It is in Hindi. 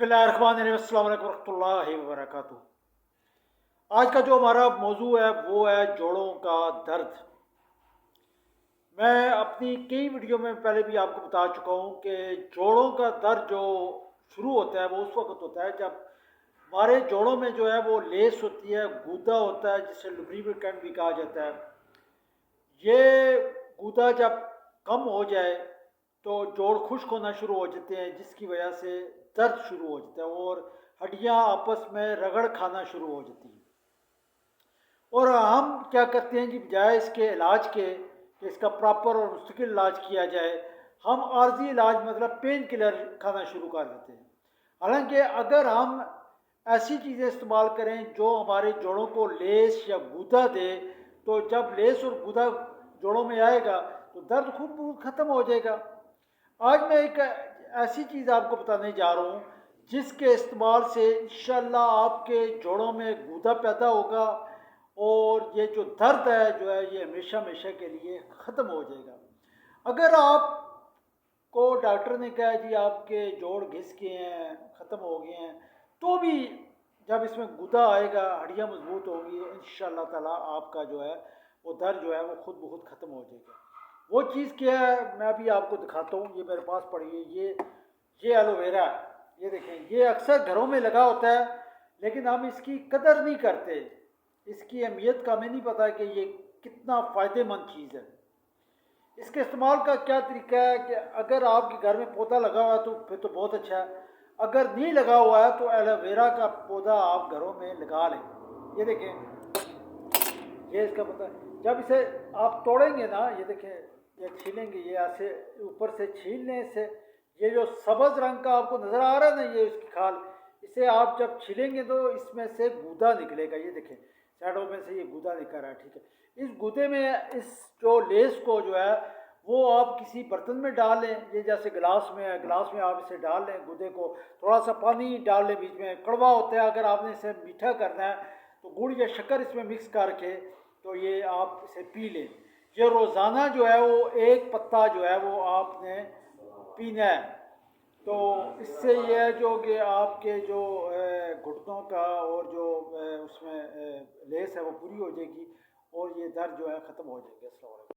बिस्मिल्लाहिर्रहमानिर्रहीम, अस्सलाम वालेकुम रहमतुल्लाहि व बरकातुहू। आज का जो हमारा मौजू है वो है जोड़ों का दर्द। मैं अपनी कई वीडियो में पहले भी आपको बता चुका हूँ कि जोड़ों का दर्द जो शुरू होता है वो उस वक्त होता है जब हमारे जोड़ों में जो है वो लेस होती है, गूदा होता है, जिसे लुब्रिकेंट भी कहा जाता है। ये गूदा जब कम हो जाए तो जोड़ खुश्क होना शुरू हो जाते हैं, जिसकी वजह से दर्द शुरू हो जाता है और हड्डियाँ आपस में रगड़ खाना शुरू हो जाती हैं। और हम क्या करते हैं कि बजाय इसके इलाज के कि इसका प्रॉपर और मुस्तकिल इलाज किया जाए, हम आर्जी इलाज मतलब पेन किलर खाना शुरू कर देते हैं। हालांकि अगर हम ऐसी चीज़ें इस्तेमाल करें जो हमारे जोड़ों को लेस या गूदा दे, तो जब लेस और गूदा जोड़ों में आएगा तो दर्द खूब ख़त्म हो जाएगा। आज मैं एक ऐसी चीज़ आपको बताने जा रहा हूँ जिसके इस्तेमाल से इंशाल्लाह आपके जोड़ों में गूदा पैदा होगा और ये जो दर्द है जो है ये हमेशा हमेशा के लिए ख़त्म हो जाएगा। अगर आपको डॉक्टर ने कहा जी आपके जोड़ घिस गए हैं, ख़त्म हो गए हैं, तो भी जब इसमें गूदा आएगा, हड्डियाँ मजबूत होंगी, इंशाल्लाह ताला आपका जो है वो दर्द जो है वो खुद ब खुद ख़त्म हो जाएगा। वो चीज़ क्या है मैं भी आपको दिखाता हूँ। ये मेरे पास पड़ी है, ये एलोवेरा है। ये देखें, ये अक्सर घरों में लगा होता है लेकिन हम इसकी कदर नहीं करते, इसकी अहमियत का हमें नहीं पता कि ये कितना फ़ायदेमंद चीज़ है। इसके इस्तेमाल का क्या तरीका है कि अगर आपके घर में पौधा लगा हुआ है तो फिर तो बहुत अच्छा है, अगर नहीं लगा हुआ है तो एलोवेरा का पौधा आप घरों में लगा लें। ये देखें, ये इसका पता है। जब इसे आप तोड़ेंगे ना, ये देखें, ये छीलेंगे, ये ऐसे ऊपर से छीलने से ये जो सब्ज़ रंग का आपको नज़र आ रहा है ना, ये उसकी खाल, इसे आप जब छीलेंगे तो इसमें से गूदा निकलेगा। ये देखें, साइडों में से ये गूदा निकल रहा है, ठीक है। इस गूदे में इस जो लेस को जो है वो आप किसी बर्तन में डाल लें, ये जैसे गिलास में है, गिलास में आप इसे डाल लें, गूदे को थोड़ा सा पानी डाल लें, बीच में कड़वा होता है, अगर आपने इसे मीठा करना है तो गुड़ या शक्कर इसमें मिक्स करके तो ये आप इसे पी लें। ये रोज़ाना जो है वो एक पत्ता जो है वो आपने पीना है। तो इससे ये है जो कि आपके जो घुटनों का और जो उसमें लेस है वो पूरी हो जाएगी और ये दर्द जो है ख़त्म हो जाएगा। अस्सलाम वालेकुम।